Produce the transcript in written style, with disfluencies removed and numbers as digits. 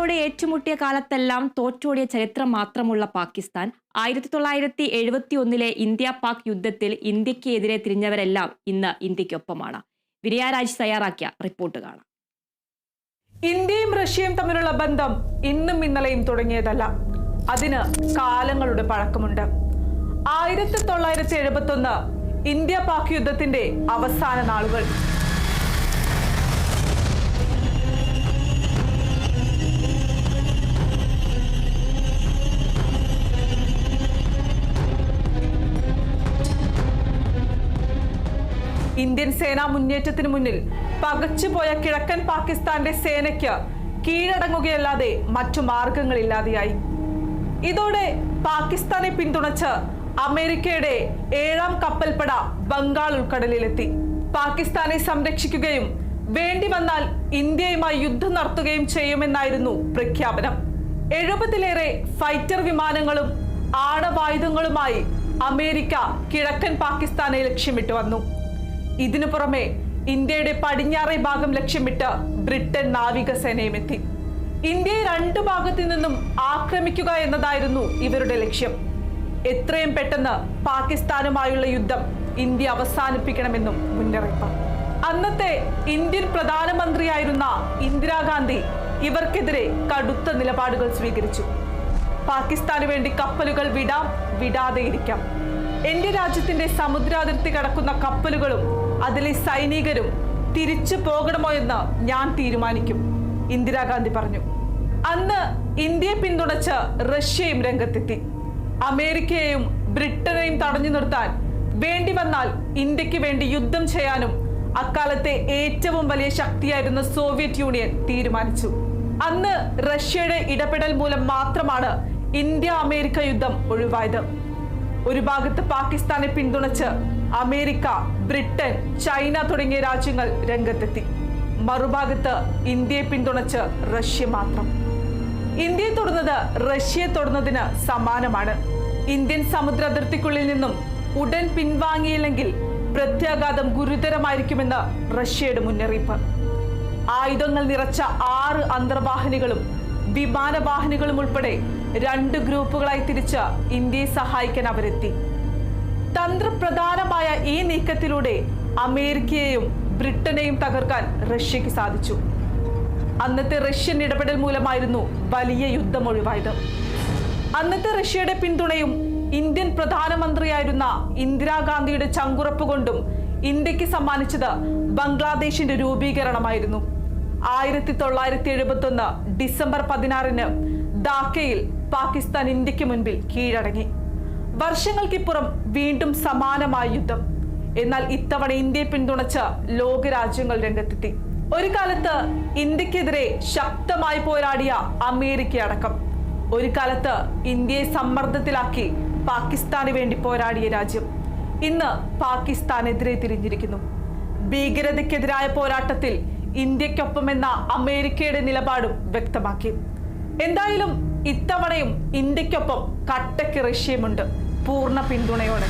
ഇന്ത്യയോട് ഏറ്റുമുട്ടിയ കാലത്തെല്ലാം തോറ്റോടിയ ചരിത്രം മാത്രമുള്ള പാകിസ്ഥാൻ 1971 ഇന്ത്യ പാക് യുദ്ധത്തിൽ ഇന്ത്യക്കെതിരെ തിരിഞ്ഞവരെല്ലാം ഇന്ന് ഇന്ത്യക്കൊപ്പമാണ്. വിനയാരാജ് തയ്യാറാക്കിയ റിപ്പോർട്ട് കാണാം. ഇന്ത്യയും റഷ്യയും തമ്മിലുള്ള ബന്ധം ഇന്നും ഇന്നലെയും തുടങ്ങിയതല്ല. അതിന് കാലങ്ങളുടെ പഴക്കമുണ്ട്. 1971 ഇന്ത്യ പാക് യുദ്ധത്തിന്റെ അവസാന നാളുകൾ. ഇന്ത്യൻ സേനാ മുന്നേറ്റത്തിന് മുന്നിൽ പകച്ചുപോയ കിഴക്കൻ പാകിസ്ഥാന്റെ സേനയ്ക്ക് കീഴടങ്ങുകയല്ലാതെ മറ്റു മാർഗങ്ങളില്ലാതെയായി. ഇതോടെ പാകിസ്ഥാനെ പിന്തുണച്ച് അമേരിക്കയുടെ 7ാം കപ്പൽപ്പട ബംഗാൾ ഉൾക്കടലിലെത്തി. പാകിസ്ഥാനെ സംരക്ഷിക്കുകയും വേണ്ടി വന്നാൽ ഇന്ത്യയുമായി യുദ്ധം നടത്തുകയും ചെയ്യുമെന്നായിരുന്നു പ്രഖ്യാപനം. 70ലേറെ ഫൈറ്റർ വിമാനങ്ങളും ആണവായുധങ്ങളുമായി അമേരിക് കിഴക്കൻ പാകിസ്ഥാനെ ലക്ഷ്യമിട്ട് വന്നു. ഇതിനു പുറമെ ഇന്ത്യയുടെ പടിഞ്ഞാറേ ഭാഗം ലക്ഷ്യമിട്ട് ബ്രിട്ടൻ നാവികസേനയും എത്തി. ഇന്ത്യയെ 2 ഭാഗത്തു നിന്നും ആക്രമിക്കുക എന്നതായിരുന്നു ഇവരുടെ ലക്ഷ്യം. എത്രയും പെട്ടെന്ന് പാകിസ്ഥാനുമായുള്ള യുദ്ധം ഇന്ത്യ അവസാനിപ്പിക്കണമെന്നും മുന്നറിയിപ്പ്. അന്നത്തെ ഇന്ത്യൻ പ്രധാനമന്ത്രിയായിരുന്ന ഇന്ദിരാഗാന്ധി ഇവർക്കെതിരെ കടുത്ത നിലപാടുകൾ സ്വീകരിച്ചു. പാകിസ്ഥാന് വേണ്ടി കപ്പലുകൾ വിടാം, വിടാതെയിരിക്കാം. എന്റെ രാജ്യത്തിന്റെ സമുദ്രാതിർത്തി കടക്കുന്ന കപ്പലുകളും അതിലെ സൈനികരും തിരിച്ചു പോകണമോ എന്ന് ഞാൻ തീരുമാനിക്കും, ഇന്ദിരാഗാന്ധി പറഞ്ഞു. അന്ന് ഇന്ത്യയെ പിന്തുണച്ച് റഷ്യയും രംഗത്തെത്തി. അമേരിക്കയെയും ബ്രിട്ടനെയും തടഞ്ഞു നിർത്താൻ വേണ്ടി വന്നാൽ ഇന്ത്യക്ക് വേണ്ടി യുദ്ധം ചെയ്യാനും അക്കാലത്തെ ഏറ്റവും വലിയ ശക്തിയായിരുന്ന സോവിയറ്റ് യൂണിയൻ തീരുമാനിച്ചു. അന്ന് റഷ്യയുടെ ഇടപെടൽ മൂലം മാത്രമാണ് ഇന്ത്യ അമേരിക്ക യുദ്ധം ഒഴിവായത്. ഒരു ഭാഗത്ത് പാകിസ്ഥാനെ പിന്തുണച്ച് അമേരിക്ക, ബ്രിട്ടൻ, ചൈന തുടങ്ങിയ രാജ്യങ്ങൾ രംഗത്തെത്തി. മറുഭാഗത്ത് ഇന്ത്യയെ പിന്തുണച്ച് റഷ്യ മാത്രം. ഇന്ത്യയെ തൊടുന്നത് റഷ്യയെ തൊടുന്നതിന് സമാനമാണ്. ഇന്ത്യൻ സമുദ്രാതിർത്തിക്കുള്ളിൽ നിന്നും ഉടൻ പിൻവാങ്ങിയില്ലെങ്കിൽ പ്രത്യാഘാതം ഗുരുതരമായിരിക്കുമെന്ന് റഷ്യയുടെ മുന്നറിയിപ്പ്. ആയുധങ്ങൾ നിറച്ച 6 അന്തർവാഹിനികളും വിമാനവാഹിനികളും ഉൾപ്പെടെ 2 ഗ്രൂപ്പുകളായി തിരിച്ച് ഇന്ത്യയെ സഹായിക്കാൻ അവരെത്തി. തന്ത്രപ്രധാനമായ ഈ നീക്കത്തിലൂടെ അമേരിക്കയെയും ബ്രിട്ടനെയും തകർക്കാൻ റഷ്യക്ക് സാധിച്ചു. അന്നത്തെ റഷ്യൻ ഇടപെടൽ മൂലമായിരുന്നു വലിയ യുദ്ധം ഒഴിവായത്. അന്നത്തെ റഷ്യയുടെ പിന്തുണയും ഇന്ത്യൻ പ്രധാനമന്ത്രിയായിരുന്ന ഇന്ദിരാഗാന്ധിയുടെ ചങ്കുറപ്പ് കൊണ്ടും ഇന്ത്യക്ക് സമ്മാനിച്ചത് ബംഗ്ലാദേശിന്റെ രൂപീകരണമായിരുന്നു. 1971 ഡിസംബർ 16 ധാക്കയിൽ പാകിസ്ഥാൻ ഇന്ത്യക്ക് മുൻപിൽ കീഴടങ്ങി. വർഷങ്ങൾക്കിപ്പുറം വീണ്ടും സമാനമായ യുദ്ധം. എന്നാൽ ഇത്തവണ ഇന്ത്യയെ പിന്തുണച്ച് ലോകരാജ്യങ്ങൾ രംഗത്തെത്തി. ഒരു കാലത്ത് ഇന്ത്യക്കെതിരെ ശക്തമായി പോരാടിയ അമേരിക്ക അടക്കം, ഒരു കാലത്ത് ഇന്ത്യയെ സമ്മർദ്ദത്തിലാക്കി പാകിസ്ഥാന് വേണ്ടി പോരാടിയ രാജ്യം ഇന്ന് പാകിസ്ഥാനെതിരെ തിരിഞ്ഞിരിക്കുന്നു. ഭീകരതയ്ക്കെതിരായ പോരാട്ടത്തിൽ ഇന്ത്യക്കൊപ്പമെന്ന അമേരിക്കയുടെ നിലപാടും വ്യക്തമാക്കി. എന്തായാലും ഇത്തവണയും ഇന്ത്യക്കൊപ്പം കട്ടയ്ക്ക് റഷ്യയുമുണ്ട്, പൂർണ്ണ പിന്തുണയോടെ.